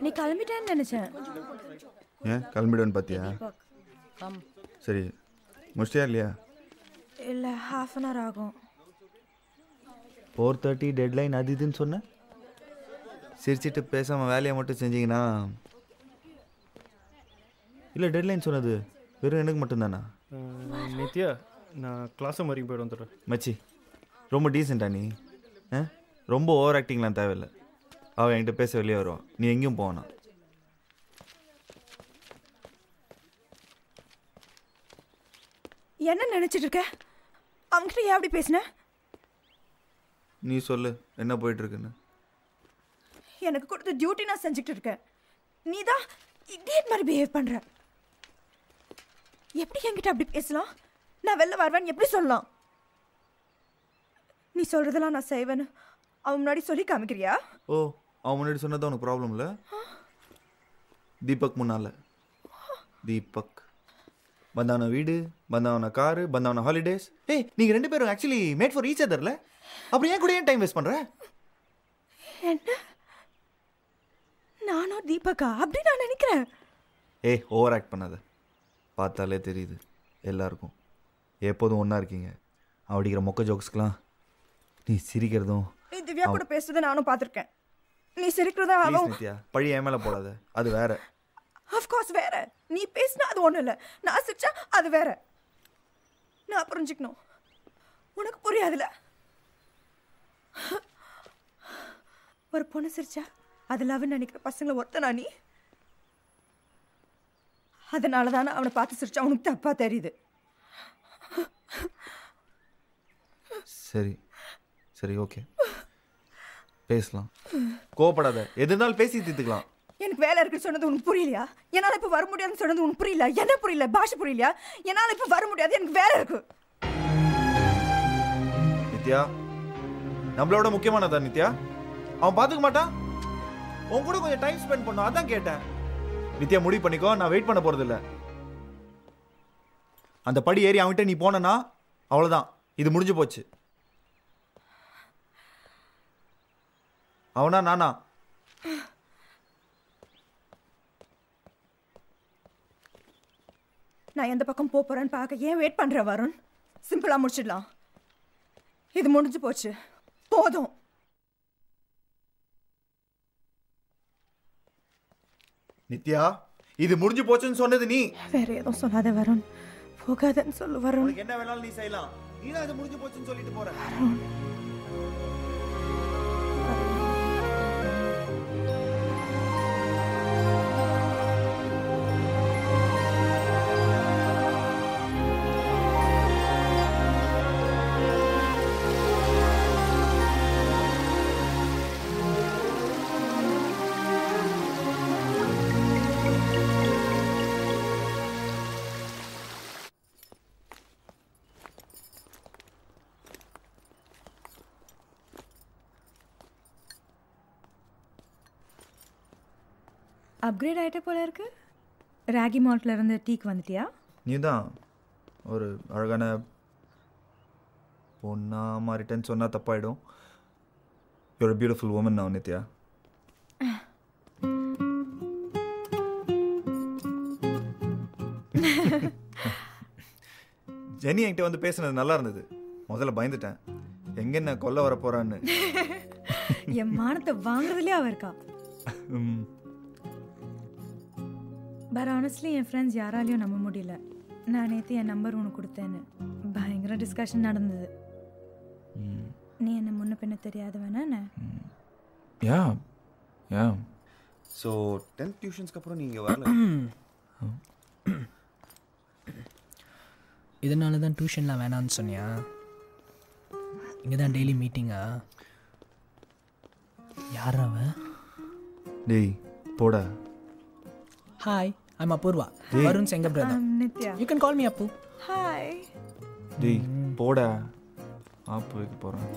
நீ கிளம்பிட்டேன்னு நினைச்சேன். ஏன் கிளம்பிடுவேன்னு பார்த்தியா? சரி முடிச்சியா இல்லையா? இல்லை, 1/2 an hour ஆகும். 4:30 டெட்லைன் அது இதுன்னு சொன்னேன். சிரிச்சிட்டு பேசாமல் வேலையை மட்டும் செஞ்சிங்கன்னா. இல்லை டெட்லைன் சொன்னது வெறும் எனக்கு மட்டும்தானா? நித்யா, நான் கிளாஸை மாதிரி போய்ட்டு வந்துடுறேன். மச்சி ரொம்ப டீசெண்டா நீ. ரொம்ப ஓவர் ஆக்டிங்லாம் தேவையில்லை. அவள் என்கிட்ட பேச வெளியே வருவான், நீ எங்கேயும் போவானா. என்ன நினைச்சிட்டு இருக்க? அவங்ககிட்ட ஏன் அப்படி பேசின? நீ சொல்லு என்ன போயிட்டு இருக்குன்னு. எனக்கு கொடுத்த டியூட்டி நான் செஞ்சுட்டு இருக்கேன். நீ தான் இடியட் மாதிரி பிஹேவ் பண்ற. எப்படி என்கிட்ட அப்படி பேசலாம்? நான் வெளில வருவேன்னு எப்படி சொல்லலாம்? நீ சொல்றதெல்லாம் நான் செய்வேன்னு அவன் முன்னாடி சொல்லி காமிக்கிறியா? ஓ, அவன் முன்னாடி சொன்னதான் உனக்கு ப்ராப்ளம் இல்லை. தீபக் முன்னால. தீபக் பந்தாவன வீடு, பந்தாவன காரு, பந்தாவன ஹாலிடேஸ். ஏய், நீங்கள் 2 பேரும் ஆக்சுவலி மேட் ஃபார் ஈச் அதர்ல. அப்புறம் ஏன் கூட ஏன் டைம் வேஸ்ட் பண்ணுற? என்ன நானும் தீபக்கா அப்படி நான் நினைக்கிறேன். ஏய், ஓவர் ஆக்ட் பண்ணாத. பார்த்தாலே தெரியுது எல்லாருக்கும் எப்போதும் ஒன்றா இருக்கீங்க. அப்படிங்கிற மொக்க ஜோக்ஸ்க்கெலாம் நீ சிரிக்கிறதும். நீ திவ்யா கூட பேசுறதை நானும் பார்த்துருக்கேன். நீ சிரிக்கிறதா அவன். நித்யா, பழி என் மேலே போடாத, அது வேற. அஃப்கோர்ஸ் வேற. நீ பேசினா அது ஒன்றும் இல்லை, நான் சிரிச்சா அது வேற. நான் புரிஞ்சுக்கணும், உனக்கு புரியாதுல்ல. ஒரு பொண்ணு சிரிச்சா அது லவ்னு நினைக்கிற பசங்களை ஒருத்தனா நீ. அதனால தானே அவனை பார்த்து சிரிச்சா உனக்கு தப்பா தெரியுது. சரி சரி ஓகே, பேசலாம். கோவப்படாத, எது இருந்தாலும் பேசி தீர்த்துக்கலாம். எனக்கு வேலை இருக்குன்னு சொன்னது உனக்கு புரியலையா? என்னால் இப்போ வர முடியாதுன்னு சொன்னது உனக்கு புரியல? என்ன புரியல? பாஷை புரியலையா? என்னால் இப்போ வர முடியாது, எனக்கு வேலை இருக்கு. நித்யா, நம்மளோட முக்கியமானதா நித்யா? அவன் பார்த்துக்க மாட்டான். உன் கூட கொஞ்சம் டைம் ஸ்பெண்ட் பண்ணும், அதான் கேட்டேன். நித்யா முடிவு பண்ணிக்கோ, நான் வெயிட் பண்ண போறது இல்லை. அந்த படி ஏறி அவன்கிட்ட நீ போனா அவ்வளோதான், இது முடிஞ்சு போச்சு. அவனா நானா? நான் எந்த பக்கம் போறேன்னு பார்க்க ஏன் வெயிட் பண்ற வருண்? சிம்பிளா முடிச்சிடலாம். இது முடிஞ்சு போச்சு, போதும். நித்யா, இது முடிஞ்சு போச்சுன்னு சொன்னது நீ. வேற எதுவும் சொல்லாத வருண், போகாதன்னு சொல்லு வருண். உனக்கு என்ன வேணாலும் நீ செய்யலாம், நீ தான் இது முடிஞ்சு போச்சுன்னு சொல்லிட்டு போற. அப்கிரேட் ஆகிட்ட போல இருக்கு. ராகி மால்ட்ல இருந்து டீக்கு வந்துட்டியா? நீ தான் ஒரு அழகான பொண்ணா மாறிட்டேன்னு சொன்னா தப்பாயிடும். You're a beautiful woman now, Nithya. Jenny என்கிட்ட வந்து பேசுனது நல்லா இருந்தது. முதல்ல பயந்துட்டேன், எங்க என்ன கொல்ல வர போறான்னு. என் மானத்தை வாங்குறதுலேயே அவ இருக்கா. பட் ஆனஸ்ட்லி என் ஃப்ரெண்ட்ஸ் யாராலையும் நம்ப முடியல. நான் நேற்று என் நம்பர் உனக்கு கொடுத்தேன்னு பயங்கர டிஸ்கஷன் நடந்தது. நீ என்ன முன்ன பின்ன தெரியாதவன. யா யா. ஸோ 10th டியூஷன்ஸ்க்கு அப்புறம் நீங்கள் வரல? இதனால தான் டியூஷன்லாம் வேணான்னு சொன்னியா? இங்கே தான் டெய்லி மீட்டிங்கா? யார் அவன்? டேய் போடா. ஹாய், ஐம் அபூர்வா, வருண்ஸ் எங்க brother. Nithya. You can call me Appu. Hi. டேய் போடா, ஆப்பு வைக்க போகிறேன்.